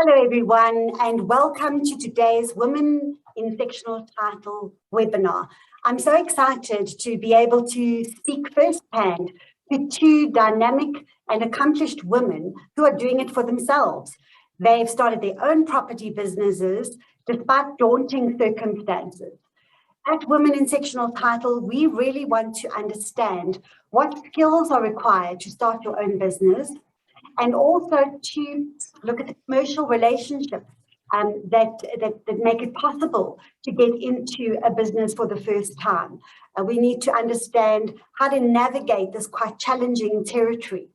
Hello everyone, and welcome to today's Women in Sectional Title webinar. I'm so excited to be able to speak firsthand to two dynamic and accomplished women who are doing it for themselves. They've started their own property businesses despite daunting circumstances. At Women in Sectional Title, we really want to understand what skills are required to start your own business, and also to look at the commercial relationships that make it possible to get into a business for the first time. We need to understand how to navigate this quite challenging territory.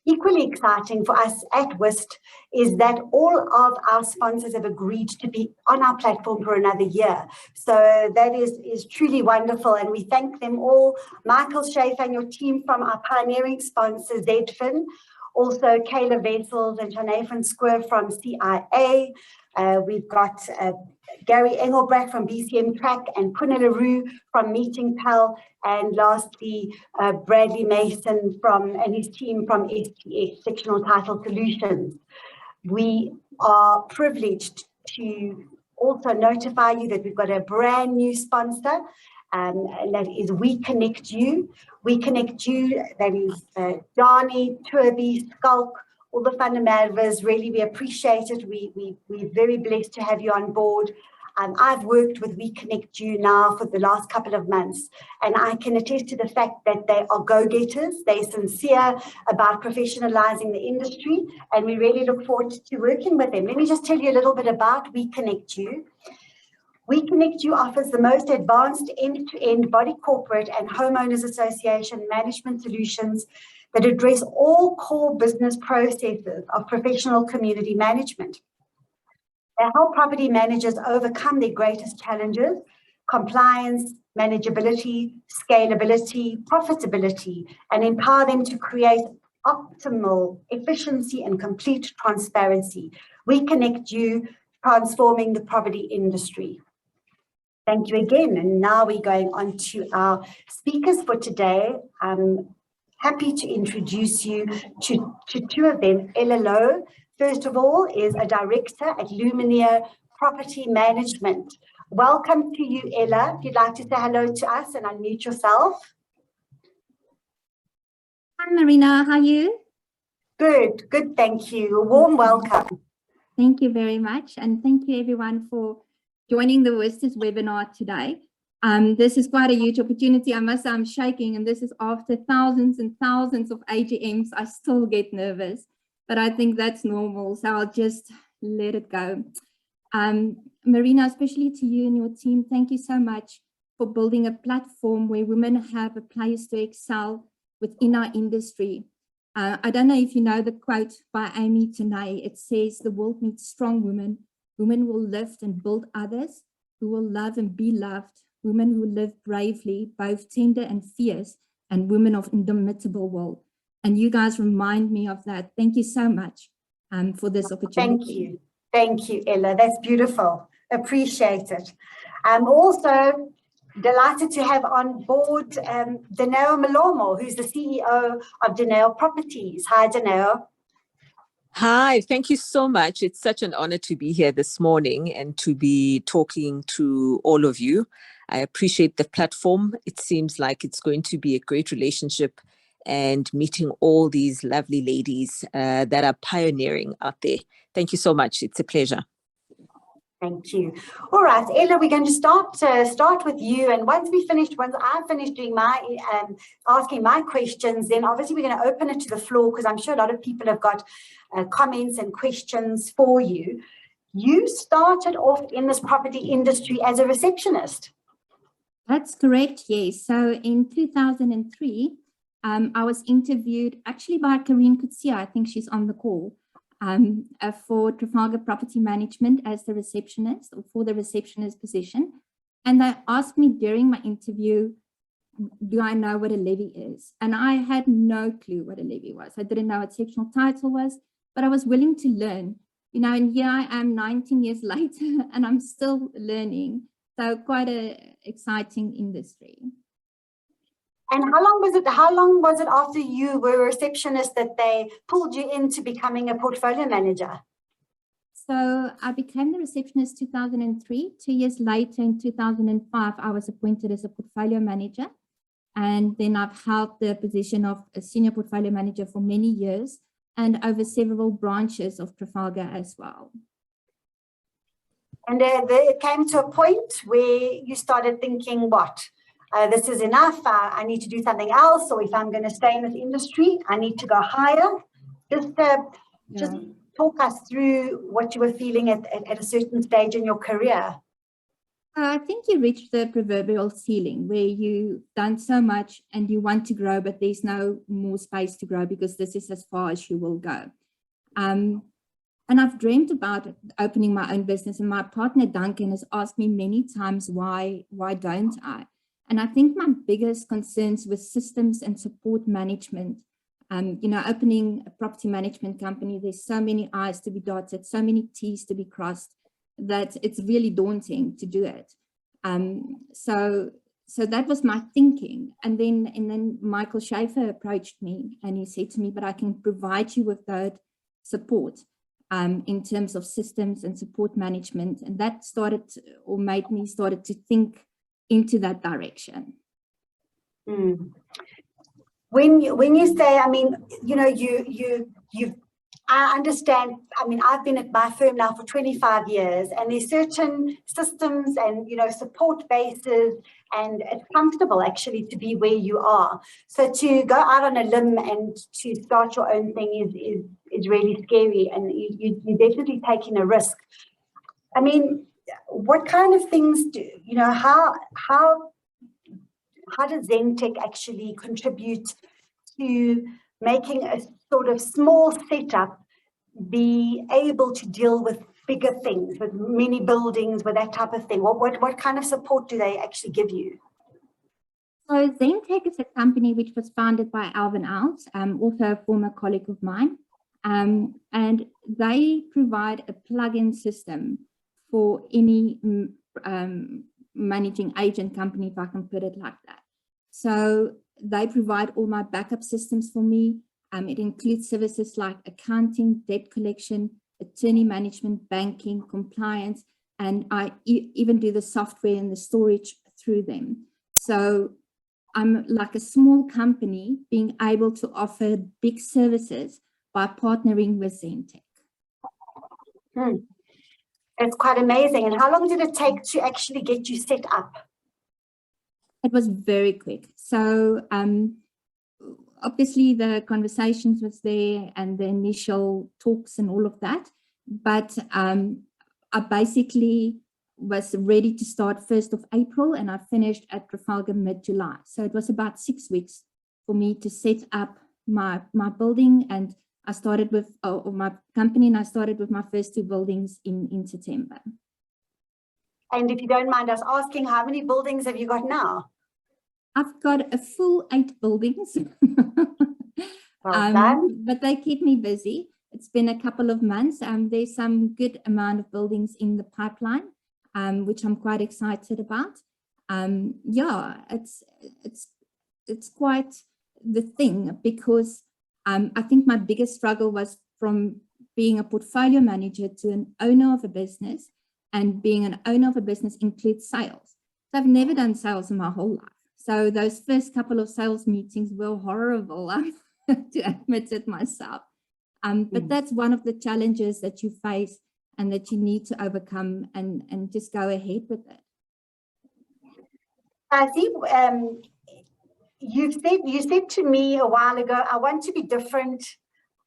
Equally exciting for us at WiST is that all of our sponsors have agreed to be on our platform for another year. So that is truly wonderful, and we thank them all. Michael Schaefer and your team from our pioneering sponsor, Zedfin, also Kayla Vessels and Jonathan Square from CIA. We've got Gary Engelbrecht from BCM Track and Punela Louw from Meeting Pal, and lastly Bradley Mason and his team from STS, Sectional Title Solutions. We are privileged to also notify you that we've got a brand new sponsor, and that is We Connect You. We Connect You, that is Dani, Turby, Skulk, all the fundamentals. Really, we appreciate it. We're very blessed to have you on board. I've worked with We Connect You now for the last couple of months, and I can attest to the fact that they are go-getters. They're sincere about professionalizing the industry, and we really look forward to working with them. Let me just tell you a little bit about We Connect You. We Connect You offers the most advanced end-to-end body corporate and homeowners association management solutions that address all core business processes of professional community management. They help property managers overcome their greatest challenges: compliance, manageability, scalability, profitability, and empower them to create optimal efficiency and complete transparency. We Connect You, transforming the property industry. Thank you again. And now we're going on to our speakers for today. I'm happy to introduce you to two of them. Ella Louw, first of all, is a director at Lumineer Property Management. Welcome to you, Ella. If you'd like to say hello to us and unmute yourself. Hi, Marina. How are you? Good, thank you. A warm welcome. Thank you very much. And thank you, everyone, for joining the WiSTers webinar today. This is quite a huge opportunity. I must say I'm shaking, and this is after thousands and thousands of AGMs. I still get nervous, but I think that's normal, so I'll just let it go. Marina, especially to you and your team, thank you so much for building a platform where women have a place to excel within our industry. I don't know if you know the quote by Amy Tenay. It says, "The world needs strong women. Women will lift and build others, who will love and be loved. Women who live bravely, both tender and fierce, and women of indomitable will." And you guys remind me of that. Thank you so much for this opportunity. Thank you, Ella. That's beautiful. Appreciate it. I'm also delighted to have on board Dineo Molomo, who's the CEO of Dineo Properties. Hi, Dineo. Hi, thank you so much. It's such an honor to be here this morning and to be talking to all of you. I appreciate the platform. It seems like it's going to be a great relationship, and meeting all these lovely ladies that are pioneering out there. Thank you so much. It's a pleasure. Thank you. All right, Ella, we're going to start with you. And once I finish doing my asking my questions, then obviously we're going to open it to the floor, because I'm sure a lot of people have got comments and questions for you. You started off in this property industry as a receptionist. That's correct, yes. So in 2003, I was interviewed actually by Karine Kutsia. I think she's on the call. For Trafalgar Property Management as the receptionist, or for the receptionist position. And they asked me during my interview, do I know what a levy is? And I had no clue what a levy was. I didn't know what sectional title was, but I was willing to learn. You know, and here I am 19 years later, and I'm still learning. So quite an exciting industry. And how long was it after you were a receptionist that they pulled you into becoming a portfolio manager? So I became the receptionist 2003. 2 years later, in 2005, I was appointed as a portfolio manager. And then I've held the position of a senior portfolio manager for many years and over several branches of Trafalgar as well. And it came to a point where you started thinking, what? This is enough. I need to do something else. Or if I'm going to stay in this industry, I need to go higher. Just talk us through what you were feeling at a certain stage in your career. I think you reached the proverbial ceiling where you've done so much and you want to grow, but there's no more space to grow because this is as far as you will go. And I've dreamed about opening my own business, and my partner Duncan has asked me many times, why don't I? And I think my biggest concerns with systems and support management. Opening a property management company, there's so many I's to be dotted, so many T's to be crossed, that it's really daunting to do it. So that was my thinking. And then Michael Schaefer approached me and he said to me, but I can provide you with that support in terms of systems and support management. And that made me started to think into that direction. Mm. When you say, I mean, I understand. I mean, I've been at my firm now for 25 years, and there's certain systems and, support bases, and it's comfortable actually to be where you are. So to go out on a limb and to start your own thing is really scary, and you're definitely taking a risk. I mean, what kind of things how does Zentech actually contribute to making a sort of small setup be able to deal with bigger things, with many buildings, with that type of thing? What kind of support do they actually give you? So Zentech is a company which was founded by Alvin Alves, also a former colleague of mine, and they provide a plug-in system for any managing agent company, if I can put it like that. So they provide all my backup systems for me. It includes services like accounting, debt collection, attorney management, banking, compliance, and I even do the software and the storage through them. So I'm like a small company being able to offer big services by partnering with Zentech. It's quite amazing. And how long did it take to actually get you set up? It was very quick. So obviously the conversations was there and the initial talks and all of that, but I basically was ready to start 1st of April and I finished at Trafalgar mid-July. So it was about 6 weeks for me to set up my building, and I started with my company, and I started with my first 2 buildings in September. And if you don't mind us asking, how many buildings have you got now? I've got a full 8 buildings. Well done. But they keep me busy. It's been a couple of months. There's some good amount of buildings in the pipeline, which I'm quite excited about. Yeah, it's quite the thing, because I think my biggest struggle was from being a portfolio manager to an owner of a business, and being an owner of a business includes sales. So I've never done sales in my whole life. So those first couple of sales meetings were horrible, to admit it myself. But that's one of the challenges that you face and that you need to overcome, and just go ahead with it. I think you said to me a while ago, I want to be different.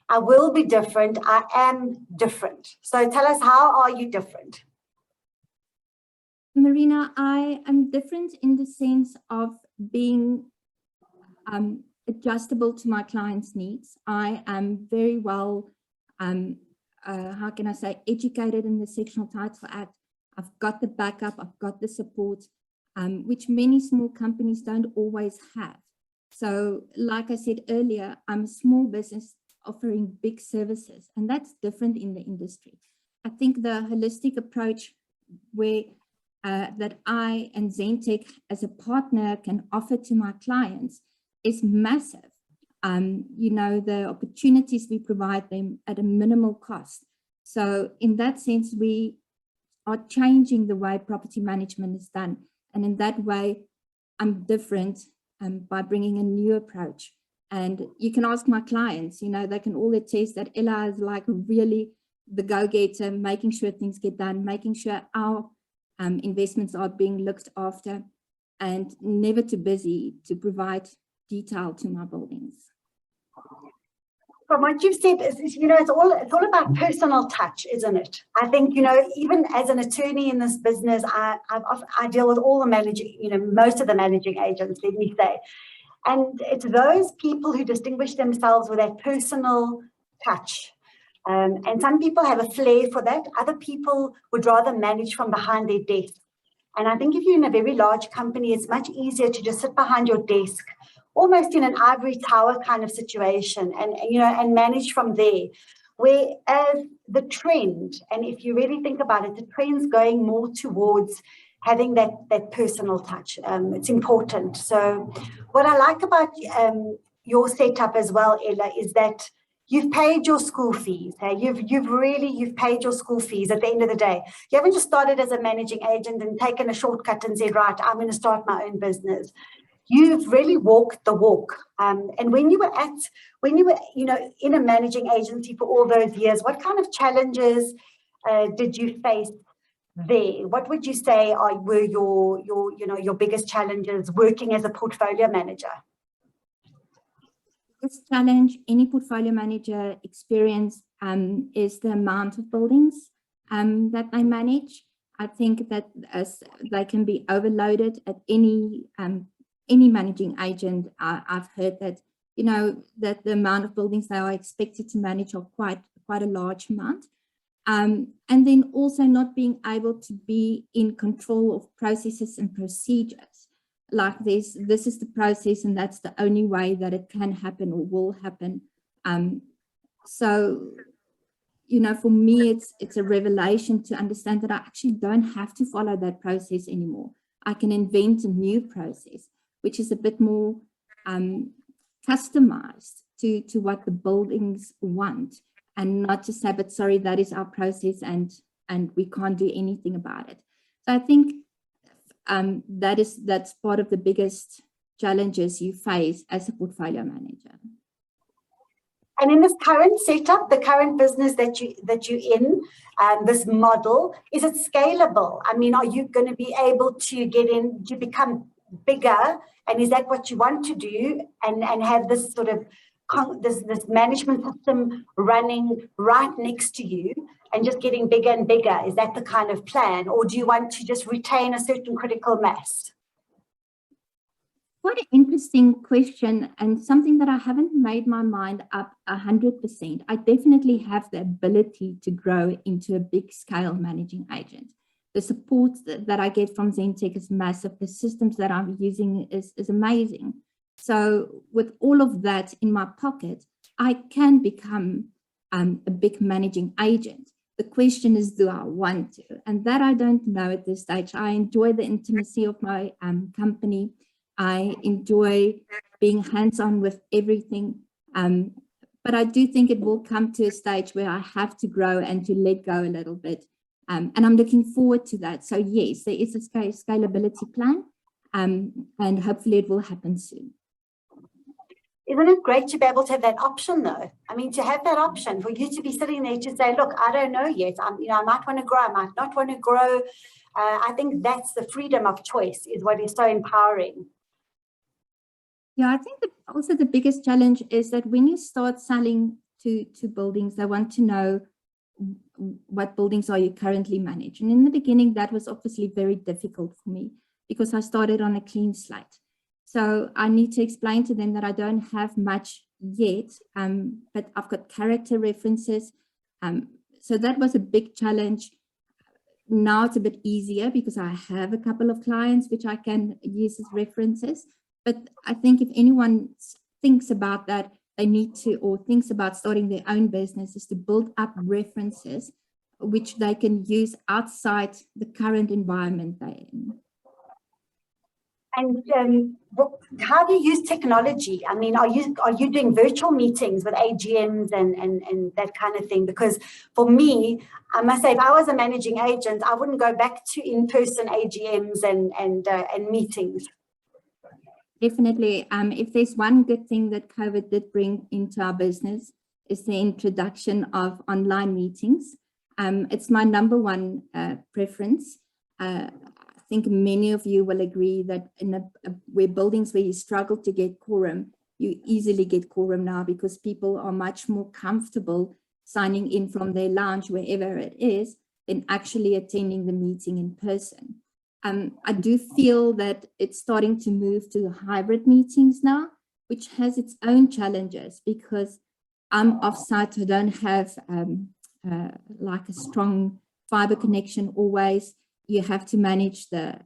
I will be different. I am different. So tell us, how are you different? Marina, I am different in the sense of being adjustable to my clients' needs. I am very well, how can I say, educated in the Sectional Title Act. I've got the backup, I've got the support, which many small companies don't always have. So like I said earlier, I'm a small business offering big services, and that's different in the industry. I think the holistic approach where that I and Zentech as a partner can offer to my clients is massive. The opportunities we provide them at a minimal cost So in that sense, we are changing the way property management is done. And in that way, I'm different by bringing a new approach. And you can ask my clients, you know, they can all attest that Ella is like really the go-getter, making sure things get done, making sure our investments are being looked after, and never too busy to provide detail to my buildings. From what you've said, you know, it's all about personal touch, isn't it? I think, you know, even as an attorney in this business, I deal with all the managing, you know, most of the managing agents, let me say. And it's those people who distinguish themselves with that personal touch. And some people have a flair for that. Other people would rather manage from behind their desk. And I think if you're in a very large company, it's much easier to just sit behind your desk, almost in an ivory tower kind of situation, and, you know, and manage from there. Whereas the trend, and if you really think about it, the trend's going more towards having that personal touch. It's important. So what I like about your setup as well, Ella, is that you've paid your school fees. Hey? You've paid your school fees at the end of the day. You haven't just started as a managing agent and taken a shortcut and said, right, I'm going to start my own business. You've really walked the walk. And when you were, you know, in a managing agency for all those years, what kind of challenges did you face there? What would you say were your biggest challenges working as a portfolio manager? This challenge any portfolio manager experience is the amount of buildings that they manage. I think that they can be overloaded at any managing agent. I've heard that, you know, that the amount of buildings they are expected to manage are quite a large amount. And then also not being able to be in control of processes and procedures. Like this is the process and that's the only way that it can happen or will happen. So, you know, for me, it's a revelation to understand that I actually don't have to follow that process anymore. I can invent a new process, which is a bit more customized to what the buildings want, and not just say, but sorry, that is our process and we can't do anything about it. So I think that's part of the biggest challenges you face as a portfolio manager. And in this current setup, the current business that you're in, this model, is it scalable? I mean, are you going to be able to get in, to become bigger? And is that what you want to do? And have this sort of this management system running right next to you and just getting bigger and bigger? Is that the kind of plan? Or do you want to just retain a certain critical mass? What an interesting question, and something that I haven't made my mind up 100%. I definitely have the ability to grow into a big scale managing agent. The support that I get from Zentech is massive. The systems that I'm using is amazing. So with all of that in my pocket, I can become a big managing agent. The question is, do I want to? And that I don't know at this stage. I enjoy the intimacy of my company. I enjoy being hands-on with everything. But I do think it will come to a stage where I have to grow and to let go a little bit. And I'm looking forward to that. So yes, there is a scalability plan, and hopefully it will happen soon. Isn't it great to be able to have that option, though? I mean, to have that option for you to be sitting there to say, look, I don't know yet. I might want to grow, I might not want to grow. I think that's the freedom of choice is what is so empowering. Yeah, I think that also the biggest challenge is that when you start selling to buildings, they want to know what buildings are you currently managing. And in the beginning, that was obviously very difficult for me because I started on a clean slate. So I need to explain to them that I don't have much yet, but I've got character references. So that was a big challenge. Now it's a bit easier because I have a couple of clients which I can use as references. But I think if anyone thinks about that, they need to, or thinks about starting their own business, is to build up references which they can use outside the current environment they're in. And how do you use technology? I mean, are you doing virtual meetings with AGMs and that kind of thing? Because for me, I must say, if I was a managing agent, I wouldn't go back to in-person AGMs and meetings. Definitely. If there's one good thing that COVID did bring into our business, is the introduction of online meetings. It's my number one preference. I think many of you will agree that where buildings where you struggle to get quorum, you easily get quorum now because people are much more comfortable signing in from their lounge, wherever it is, than actually attending the meeting in person. I do feel that it's starting to move to hybrid meetings now, which has its own challenges because I'm off-site. I don't have like a strong fiber connection always. You have to manage the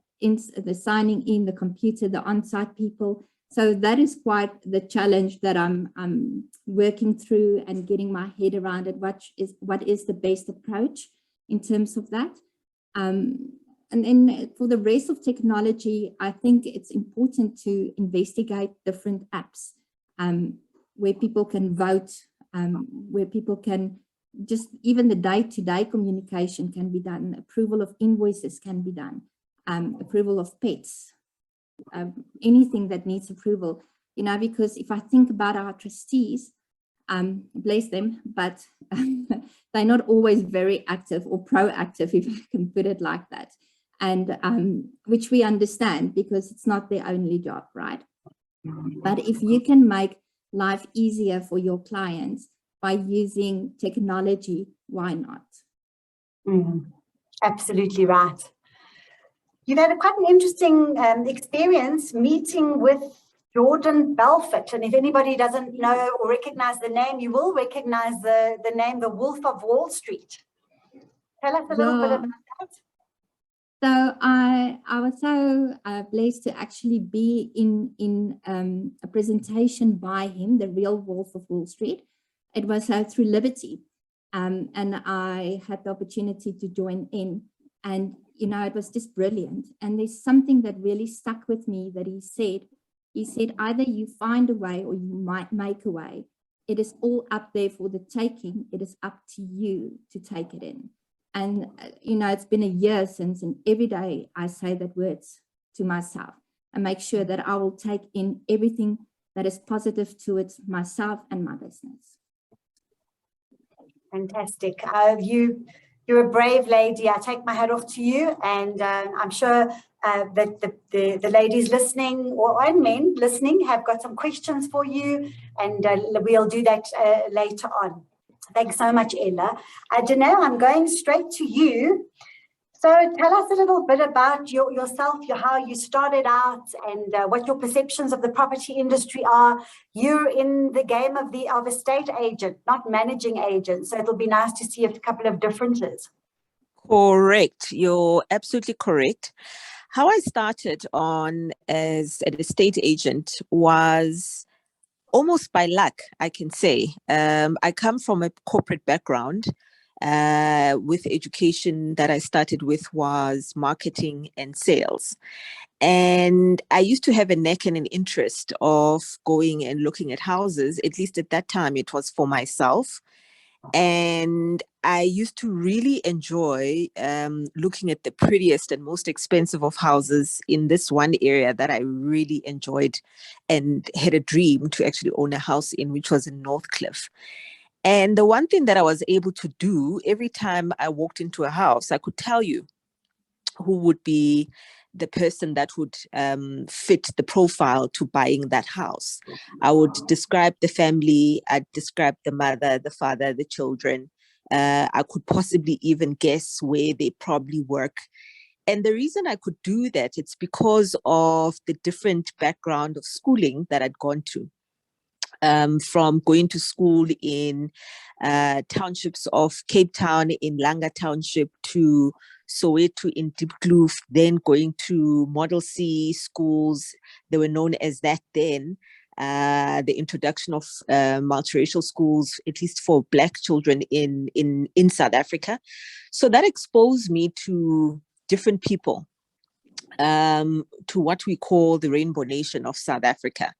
signing in, the computer, the on-site people. So that is quite the challenge that I'm working through and getting my head around it. What is the best approach in terms of that? And then for the rest of technology, I think it's important to investigate different apps where people can vote, where people can just even the day-to-day communication can be done. Approval of invoices can be done. Approval of pets, anything that needs approval, you know, because if I think about our trustees, bless them, but they're not always very active or proactive, if I can put it like that. And which we understand because it's not their only job, right? But if you can make life easier for your clients by using technology, why not? Absolutely right. You've had quite an interesting experience meeting with Jordan Belfort. And if anybody doesn't know or recognize the name, you will recognize the name, the Wolf of Wall Street. Tell us a little bit about that. So I was so blessed to actually be in a presentation by him, The Real Wolf of Wall Street. It was through Liberty, and I had the opportunity to join in, and you know, it was just brilliant. And there's something that really stuck with me that he said. He said, either you find a way or you might make a way. It is all up there for the taking. It is up to you to take it in. And, you know, it's been a year since, and every day I say that words to myself and make sure that I will take in everything that is positive towards myself and my business. Fantastic. You're a brave lady. I take my hat off to you. And I'm sure that the ladies listening and men listening have got some questions for you. And we'll do that later on. Thanks so much, Ella. Dino, I'm going straight to you. So tell us a little bit about yourself, how you started out and what your perceptions of the property industry are. You're in the game of estate agent, not managing agent. So it'll be nice to see a couple of differences. Correct. You're absolutely correct. How I started on as an estate agent was almost by luck, I can say. I come from a corporate background. With education that I started with was marketing and sales. And I used to have a knack and an interest of going and looking at houses. At least at that time, it was for myself. And I used to really enjoy looking at the prettiest and most expensive of houses in this one area that I really enjoyed and had a dream to actually own a house in, which was in Northcliffe. And the one thing that I was able to do every time I walked into a house, I could tell you who would be the person that would fit the profile to buying that house. I would describe the family, I'd describe the mother, the father, the children. I could possibly even guess where they probably work. And the reason I could do that, it's because of the different background of schooling that I'd gone to. From going to school in townships of Cape Town, in Langa Township, to Soweto in Diepkloof, then going to Model C schools. They were known as that then. The introduction of multiracial schools, at least for Black children in South Africa. So that exposed me to different people. to what we call the Rainbow Nation of South Africa.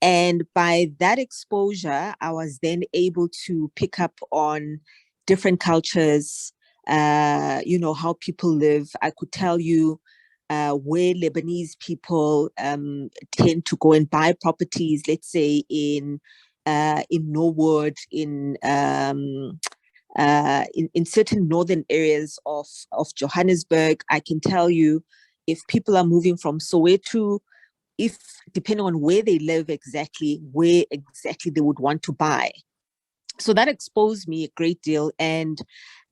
And by that exposure, I was then able to pick up on different cultures, how people live. I could tell you where Lebanese people tend to go and buy properties, let's say in Norwood, in certain northern areas of Johannesburg. I can tell you if people are moving from Soweto, if depending on where they live exactly, where exactly they would want to buy. So that exposed me a great deal. And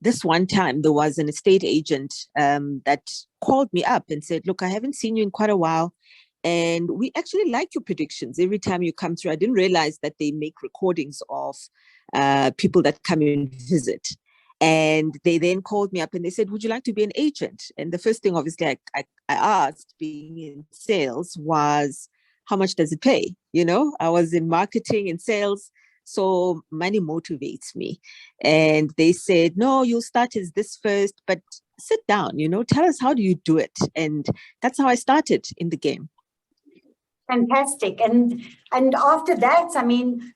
this one time there was an estate agent that called me up and said, look, I haven't seen you in quite a while. And we actually like your predictions every time you come through. I didn't realize that they make recordings of people that come and visit. And they then called me up and they said, would you like to be an agent? And the first thing, obviously, I asked, being in sales, was how much does it pay? I was in marketing and sales, so money motivates me. And they said, no, you'll start as this first, but sit down, tell us, how do you do it? And that's how I started in the game. Fantastic. And after that, I mean,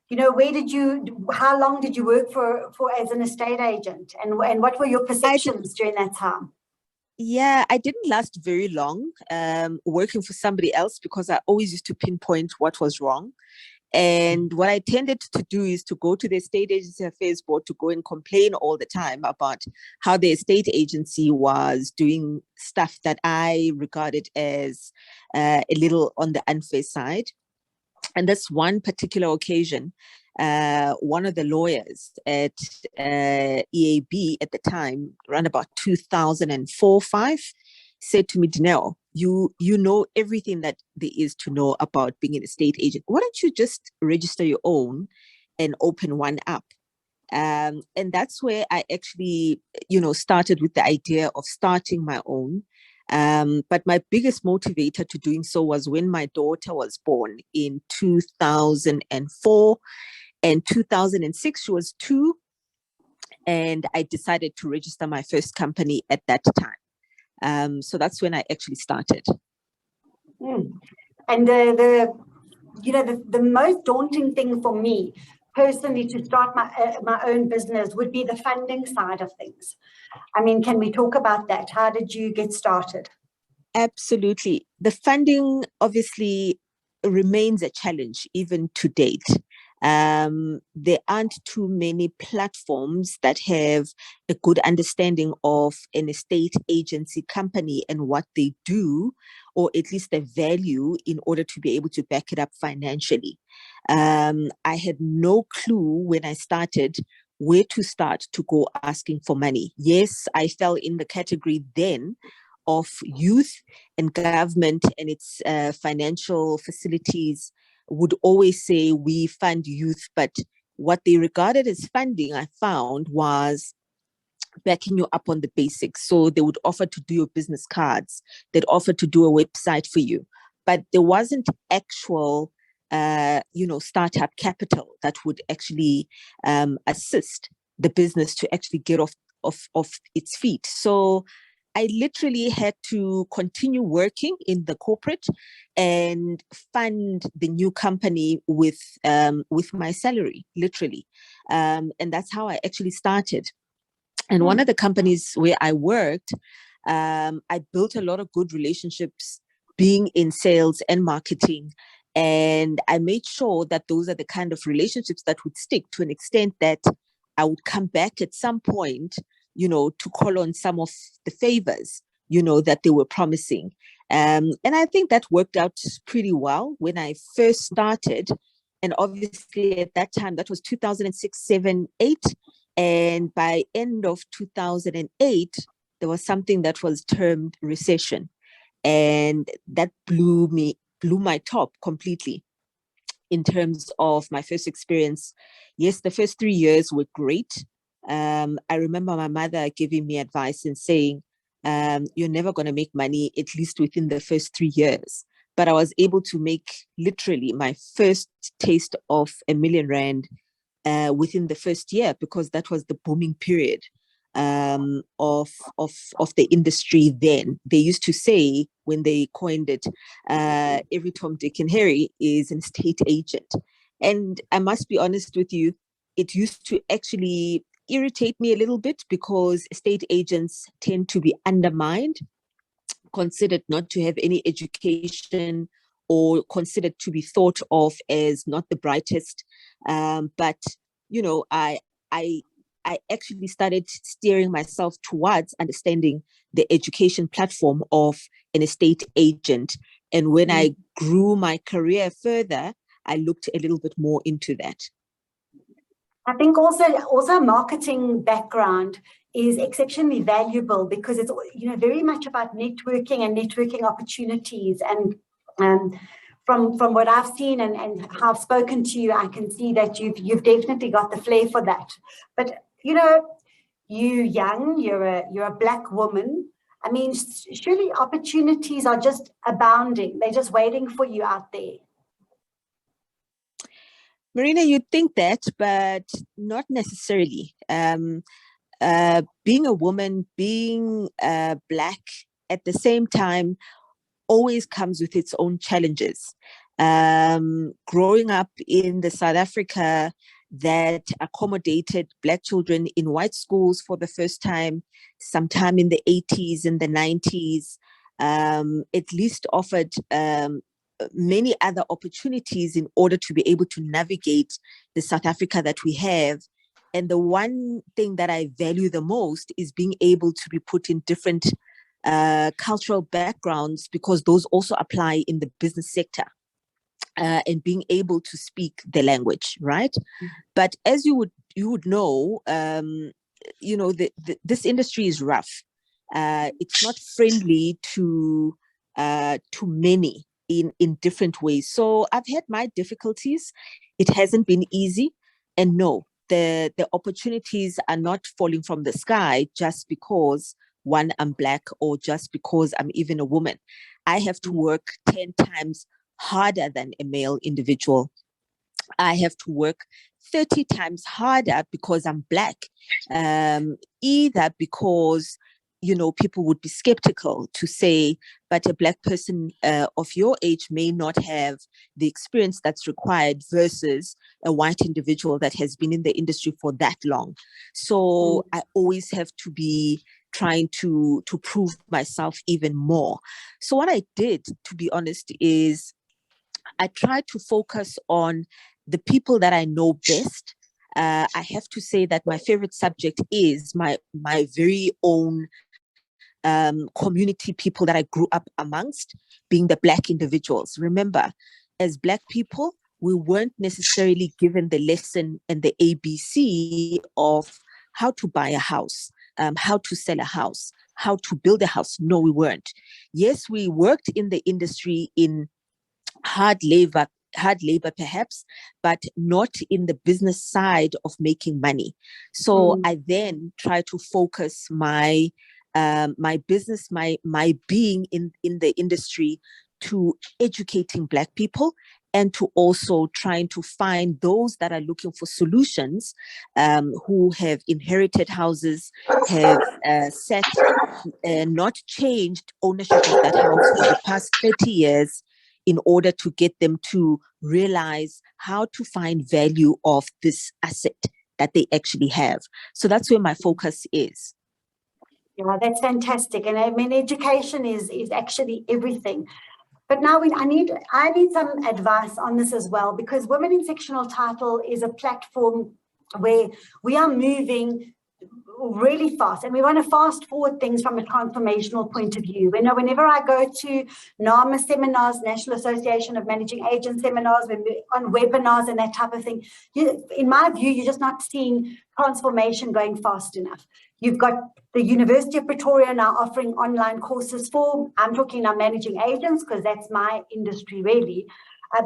how long did you work for as an estate agent? And what were your perceptions during that time? Yeah, I didn't last very long working for somebody else, because I always used to pinpoint what was wrong. And what I tended to do is to go to the estate agency affairs board to go and complain all the time about how the estate agency was doing stuff that I regarded as a little on the unfair side. And this one particular occasion, one of the lawyers at EAB at the time, around about 2004-05, said to me, Dino, you know everything that there is to know about being an estate agent. Why don't you just register your own and open one up? And that's where I actually, started with the idea of starting my own. But my biggest motivator to doing so was when my daughter was born in 2004, and 2006, she was 2. And I decided to register my first company at that time. So that's when I actually started. And the most daunting thing for me personally to start my own business would be the funding side of things. I mean, can we talk about that? How did you get started? Absolutely. The funding obviously remains a challenge even to date. There aren't too many platforms that have a good understanding of an estate agency company and what they do, or at least the value, in order to be able to back it up financially. I had no clue when I started where to start to go asking for money. Yes, I fell in the category then of youth, and government and its financial facilities would always say we fund youth, but what they regarded as funding, I found, was backing you up on the basics. So they would offer to do your business cards, they'd offer to do a website for you, but there wasn't actual startup capital that would actually assist the business to actually get off its feet. So I literally had to continue working in the corporate and fund the new company with my salary, literally. And that's how I actually started. And one of the companies where I worked, I built a lot of good relationships being in sales and marketing. And I made sure that those are the kind of relationships that would stick, to an extent that I would come back at some point, to call on some of the favors, that they were promising. And I think that worked out pretty well when I first started. And obviously at that time, that was 2006, 7, 8. And by end of 2008, there was something that was termed recession. And that blew my top completely in terms of my first experience. Yes, the first 3 years were great. I remember my mother giving me advice and saying, you're never going to make money, at least within the first 3 years. But I was able to make literally my first taste of R1 million within the first year, because that was the booming period. of the industry then. They used to say, when they coined it, every Tom, Dick, and Harry is an estate agent. And I must be honest with you, it used to actually irritate me a little bit, because estate agents tend to be undermined, considered not to have any education, or considered to be thought of as not the brightest. But I actually started steering myself towards understanding the education platform of an estate agent. And when I grew my career further, I looked a little bit more into that. I think also marketing background is exceptionally valuable, because it's very much about networking and networking opportunities. And from what I've seen and how I've spoken to you, I can see that you've definitely got the flair for that. But you're young, you're a Black woman. I mean, surely opportunities are just abounding. They're just waiting for you out there. Marina, you'd think that, but not necessarily. Being a woman, being Black at the same time, always comes with its own challenges. Growing up in the South Africa that accommodated Black children in white schools for the first time, sometime in the 80s and the 90s, at least offered many other opportunities in order to be able to navigate the South Africa that we have. And the one thing that I value the most is being able to be put in different cultural backgrounds, because those also apply in the business sector, and being able to speak the language, right? But as you would know, this industry is rough. It's not friendly to many in different ways. So I've had my difficulties. It hasn't been easy, and no, the opportunities are not falling from the sky just because one, I'm Black, or just because I'm even a woman. I have to work 10 times harder than a male individual. I have to work 30 times harder because I'm Black, either because people would be skeptical to say, but a Black person of your age may not have the experience that's required versus a white individual that has been in the industry for that long. So I always have to be trying to prove myself even more. So what I did, to be honest, is I tried to focus on the people that I know best. I have to say that my favorite subject is my very own community people that I grew up amongst, being the Black individuals. Remember, as Black people, we weren't necessarily given the lesson and the ABC of how to buy a house, how to sell a house, how to build a house. No, we weren't. Yes, we worked in the industry in hard labor perhaps, but not in the business side of making money. So I then try to focus my business, my being in the industry, to educating Black people, and to also trying to find those that are looking for solutions, who have inherited houses, have not changed ownership of that house for the past 30 years, in order to get them to realize how to find value of this asset that they actually have. So that's where my focus is. Yeah, that's fantastic. And I mean, education is actually everything. But now I need some advice on this as well, because Women in Sectional Title is a platform where we are moving really fast, and we want to fast forward things from a transformational point of view. Whenever I go to NAMA seminars, National Association of Managing Agents seminars, when we're on webinars and that type of thing, in my view, you're just not seeing transformation going fast enough. You've got the University of Pretoria now offering online courses for, I'm talking now managing agents, because that's my industry really.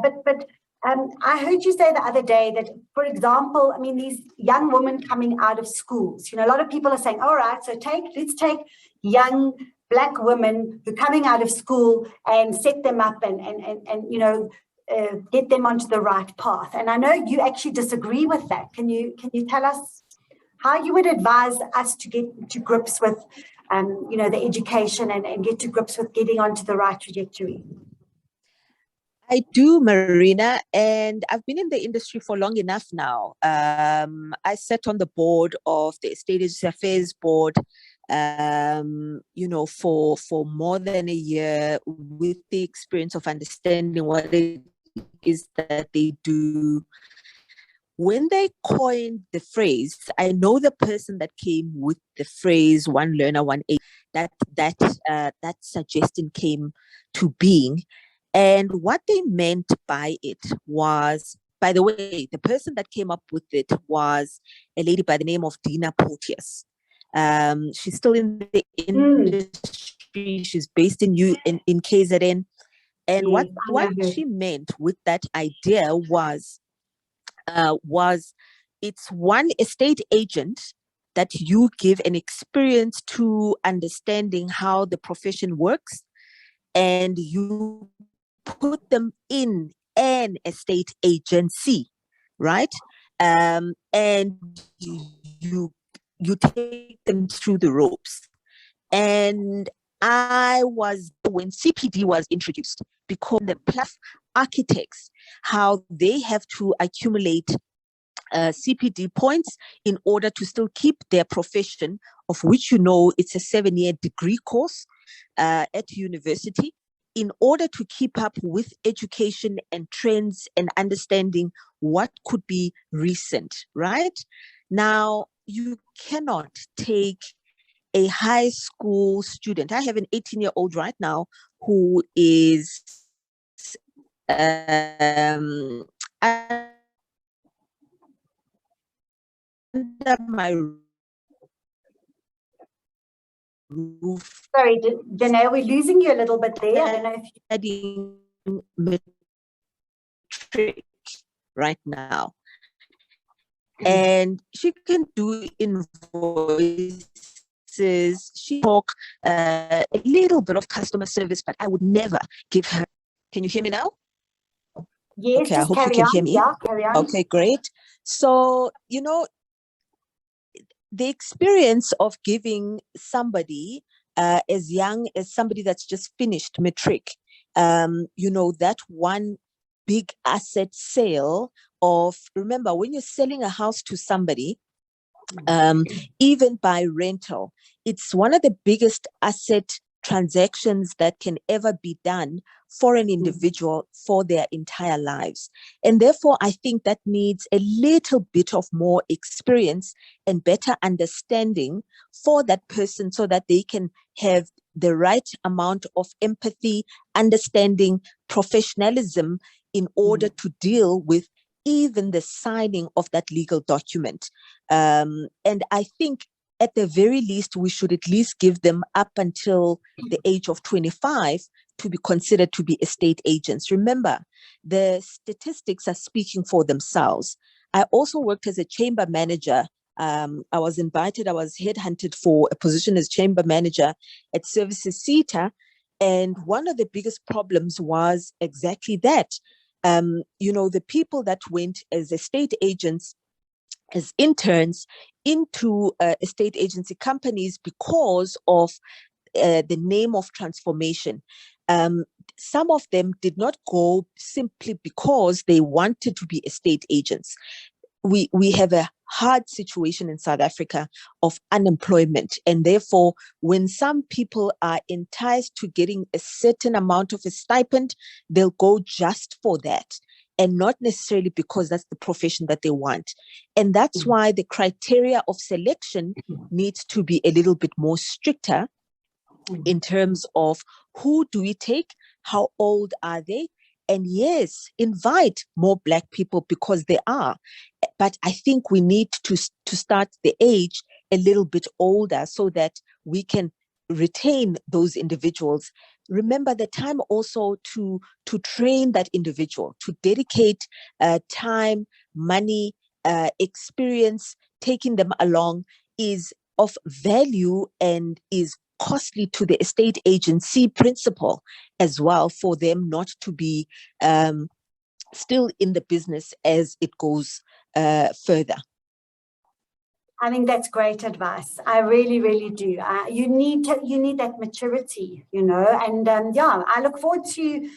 But I heard you say the other day that, for example, I mean, these young women coming out of schools, a lot of people are saying, all right, so let's take young Black women who are coming out of school and set them up and get them onto the right path. And I know you actually disagree with that. Can you tell us how you would advise us to get to grips with, the education and get to grips with getting onto the right trajectory. I do, Marina, and I've been in the industry for long enough now. I sat on the board of the Estate Agency Affairs Board, for more than a year, with the experience of understanding what it is that they do. When they coined the phrase, I know the person that came with the phrase "one learner, one aid," that suggestion came to being. And what they meant by it was, by the way, the person that came up with it was a lady by the name of Dineo Properties. She's still in the industry. She's based in KZN. And Yes, what she meant with that idea was it's one estate agent that you give an experience to understanding how the profession works, and you put them in an estate agency, right? And you take them through the ropes. And I was, when CPD was introduced, because the plus architects, how they have to accumulate CPD points in order to still keep their profession, of which it's a 7-year degree course at university, in order to keep up with education and trends and understanding what could be recent, right? Now, you cannot take a high school student. I have an 18-year-old right now who is under my roof. Sorry, Dino, we're losing you a little bit there. I don't know if studying matric right now. And she can do invoices. She talk a little bit of customer service, but I would never give her. Can you hear me now? Yes, okay, I hope you can hear me. Yeah, carry on. Okay, great. So, the experience of giving somebody as young as somebody that's just finished matric, that one big asset sale of, remember, when you're selling a house to somebody, even by rental, it's one of the biggest asset transactions that can ever be done for an individual for their entire lives. And therefore, I think that needs a little bit of more experience and better understanding for that person, so that they can have the right amount of empathy, understanding, professionalism in order to deal with even the signing of that legal document. And I think at the very least, we should at least give them up until the age of 25 to be considered to be estate agents. Remember, the statistics are speaking for themselves. I also worked as a chamber manager. I was headhunted for a position as chamber manager at Services CETA. And one of the biggest problems was exactly that. The people that went as estate agents, as interns into estate agency companies because of the name of transformation. Some of them did not go simply because they wanted to be estate agents. We have a hard situation in South Africa of unemployment. And therefore, when some people are enticed to getting a certain amount of a stipend, they'll go just for that, and not necessarily because that's the profession that they want. And that's why the criteria of selection needs to be a little bit more stricter in terms of who do we take, how old are they, and yes, invite more Black people because they are. But I think we need to start the age a little bit older so that we can retain those individuals. Remember the time also to train that individual, to dedicate time, money, experience, taking them along is of value and is costly to the estate agency principle as well, for them not to be still in the business as it goes further. I think that's great advice. I really, really do. You need that maturity, you know, and yeah, I look forward to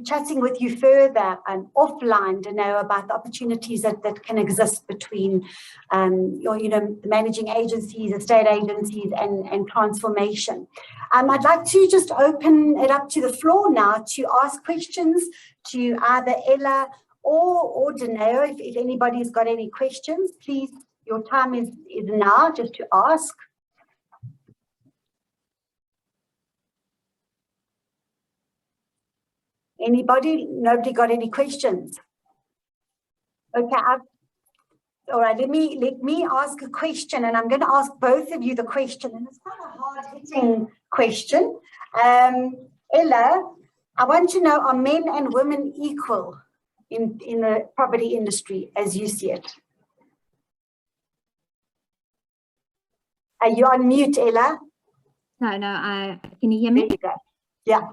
chatting with you further offline to know about the opportunities that can exist between the managing agencies, estate agencies, and transformation. I'd like to just open it up to the floor now to ask questions to either Ella or Dino. If anybody's got any questions, please, your time is now just to ask. Anybody? Nobody got any questions? Okay, all right, let me ask a question, and I'm going to ask both of you the question, and it's quite a hard-hitting question. Ella, I want to know, are men and women equal in the property industry as you see it? Are you on mute, Ella? No, can you hear me? There you go. Yeah.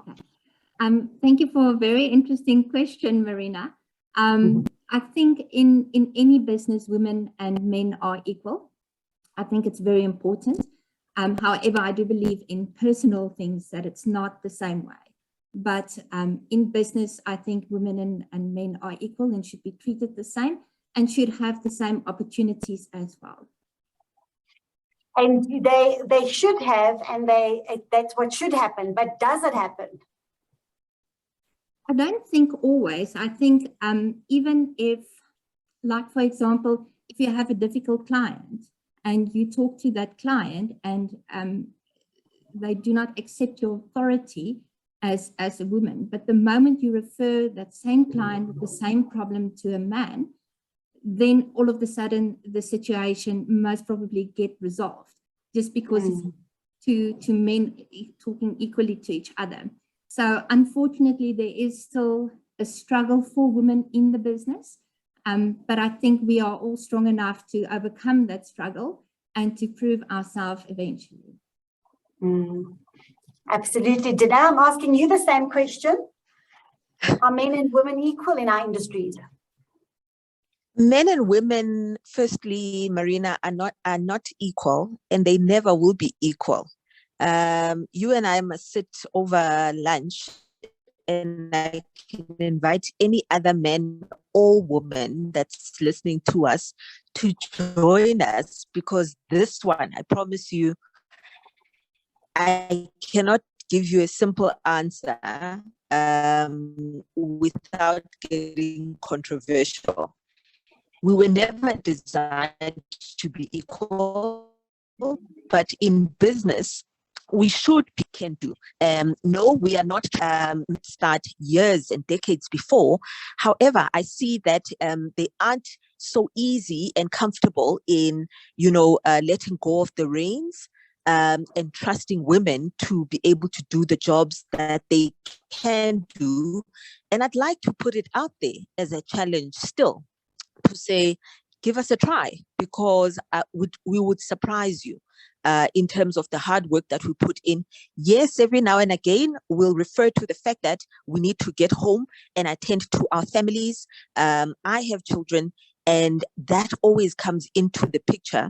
Thank you for a very interesting question, Marina. I think in any business, women and men are equal. I think it's very important. However, I do believe in personal things that it's not the same way. But in business, I think women and men are equal and should be treated the same and should have the same opportunities as well. And they should have, and that's what should happen. But does it happen? I don't think always. I think even if, like, for example, if you have a difficult client and you talk to that client and they do not accept your authority as a woman, but the moment you refer that same client with the same problem to a man, then all of a sudden the situation most probably get resolved just because it's two men talking equally to each other. So unfortunately, there is still a struggle for women in the business, but I think we are all strong enough to overcome that struggle and to prove ourselves eventually. Absolutely. Dino, I'm asking you the same question. Are men and women equal in our industries? Men and women, firstly, Marina, are not equal, and they never will be equal. You and I must sit over lunch, and I can invite any other man or woman that's listening to us to join us, because this one, I promise you, I cannot give you a simple answer without getting controversial. We were never designed to be equal, but in business, we should can do. No, we are not start years and decades before. However, I see that they aren't so easy and comfortable in, letting go of the reins and trusting women to be able to do the jobs that they can do. And I'd like to put it out there as a challenge still, to say, give us a try, because we would surprise you in terms of the hard work that we put in. Yes, every now and again, we'll refer to the fact that we need to get home and attend to our families. I have children, and that always comes into the picture.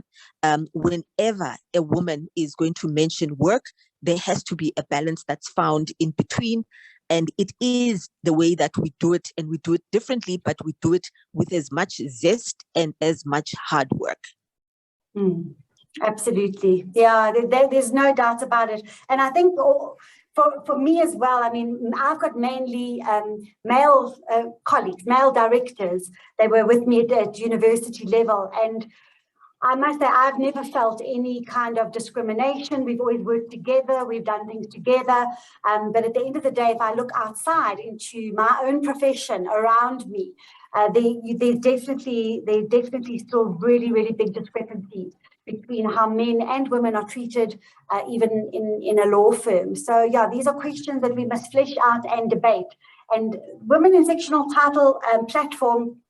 Whenever a woman is going to mention work, there has to be a balance that's found in between. And it is the way that we do it, and we do it differently, but we do it with as much zest and as much hard work. Absolutely. Yeah, there's no doubt about it. And I think for me as well, I mean, I've got mainly male colleagues, male directors. They were with me at university level. And I must say, I've never felt any kind of discrimination. We've always worked together. We've done things together. But at the end of the day, if I look outside into my own profession around me, there's definitely still really, really big discrepancies between how men and women are treated, even in a law firm. So yeah, these are questions that we must flesh out and debate. And Women in Sectional Title platform,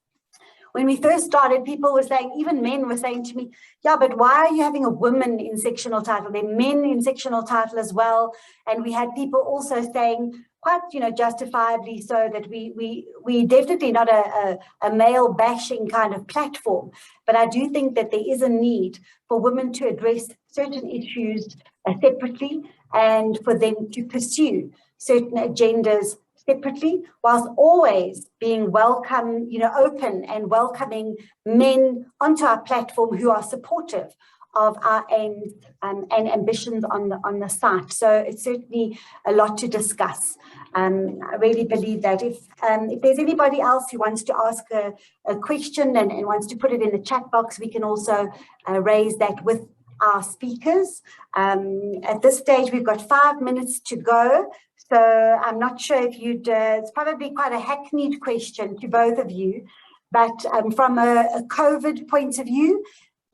when we first started, people were saying, even men were saying to me, yeah, but why are you having a woman in sectional title? There are men in sectional title as well. And we had people also saying, quite, justifiably so, that we definitely not a male bashing kind of platform, but I do think that there is a need for women to address certain issues separately, and for them to pursue certain agendas separately, whilst always being welcome, open and welcoming men onto our platform who are supportive of our aims and ambitions on the site. So it's certainly a lot to discuss. I really believe that if there's anybody else who wants to ask a question and wants to put it in the chat box, we can also raise that with our speakers. At this stage, we've got 5 minutes to go. So I'm not sure if it's probably quite a hackneyed question to both of you, but from a COVID point of view,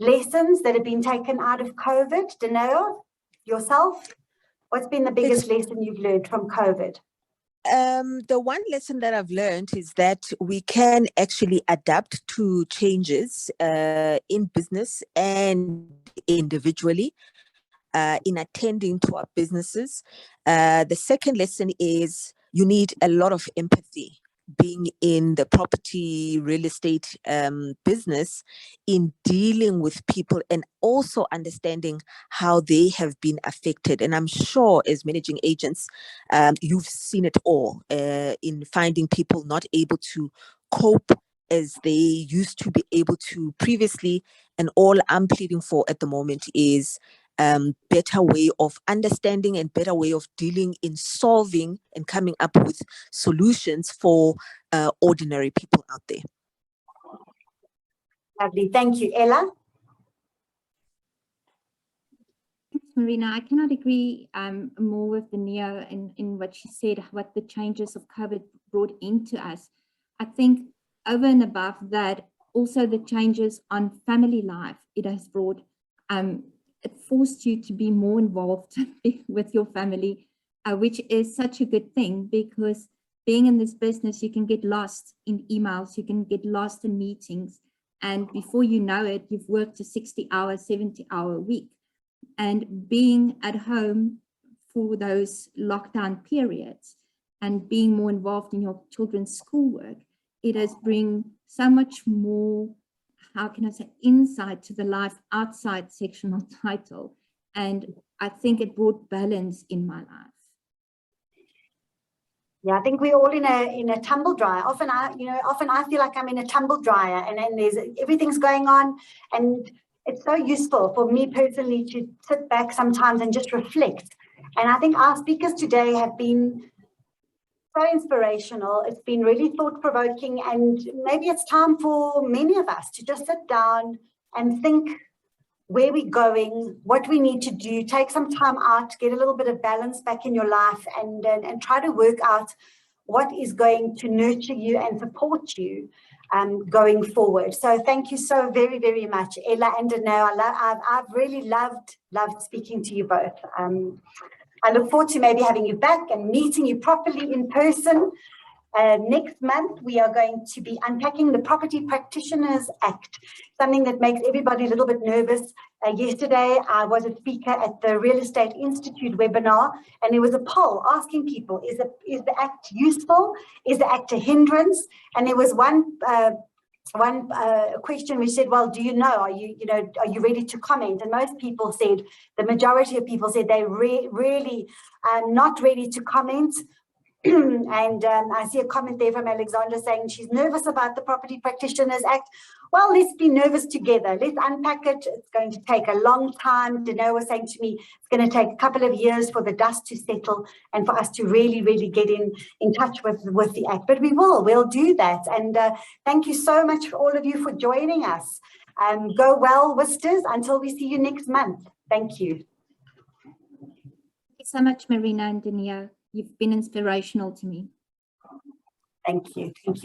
lessons that have been taken out of COVID. Dineo, yourself, what's been the biggest lesson you've learned from COVID? The one lesson that I've learned is that we can actually adapt to changes in business and individually in attending to our businesses. The second lesson is you need a lot of empathy being in the property real estate business, in dealing with people and also understanding how they have been affected. And I'm sure as managing agents, you've seen it all in finding people not able to cope as they used to be able to previously. And all I'm pleading for at the moment is better way of understanding and better way of dealing in solving and coming up with solutions for ordinary people out there. Lovely, thank you. Ella? Thanks, Marina. I cannot agree more with Dineo in what she said, what the changes of COVID brought into us. I think over and above that, also the changes on family life it has brought, it forced you to be more involved with your family, which is such a good thing, because being in this business, you can get lost in emails, you can get lost in meetings, and before you know it, you've worked a 60-hour, 70-hour week. And being at home for those lockdown periods and being more involved in your children's schoolwork, it has bring so much more, how can I say, insight to the life outside sectional title. And I think it brought balance in my life. Yeah, I think we're all in a tumble dryer. Often I feel like I'm in a tumble dryer, and there's everything's going on, and it's so useful for me personally to sit back sometimes and just reflect. And I think our speakers today have been so inspirational. It's been really thought-provoking, and maybe it's time for many of us to just sit down and think where we're going, what we need to do, take some time out, get a little bit of balance back in your life, and try to work out what is going to nurture you and support you going forward. So thank you so very, very much, Ella and Dineo. I've really loved speaking to you both. I look forward to maybe having you back and meeting you properly in person. Next month, we are going to be unpacking the Property Practitioners Act, something that makes everybody a little bit nervous. Yesterday, I was a speaker at the Real Estate Institute webinar, and there was a poll asking people, is the Act useful? Is the Act a hindrance? And there was one question which said, well, do you know, are you ready to comment? And most people said, the majority of people said they really are not ready to comment. And I see a comment there from Alexandra saying she's nervous about the Property Practitioners Act. Well, let's be nervous together. Let's unpack it. It's going to take a long time. Dino was saying to me, it's going to take a couple of years for the dust to settle and for us to really, really get in touch with the Act. But we'll do that. And thank you so much for all of you for joining us. Go well, WiSTers, until we see you next month. Thank you. Thank you so much, Marina and Dineo. You've been inspirational to me. Thank you. Thank you.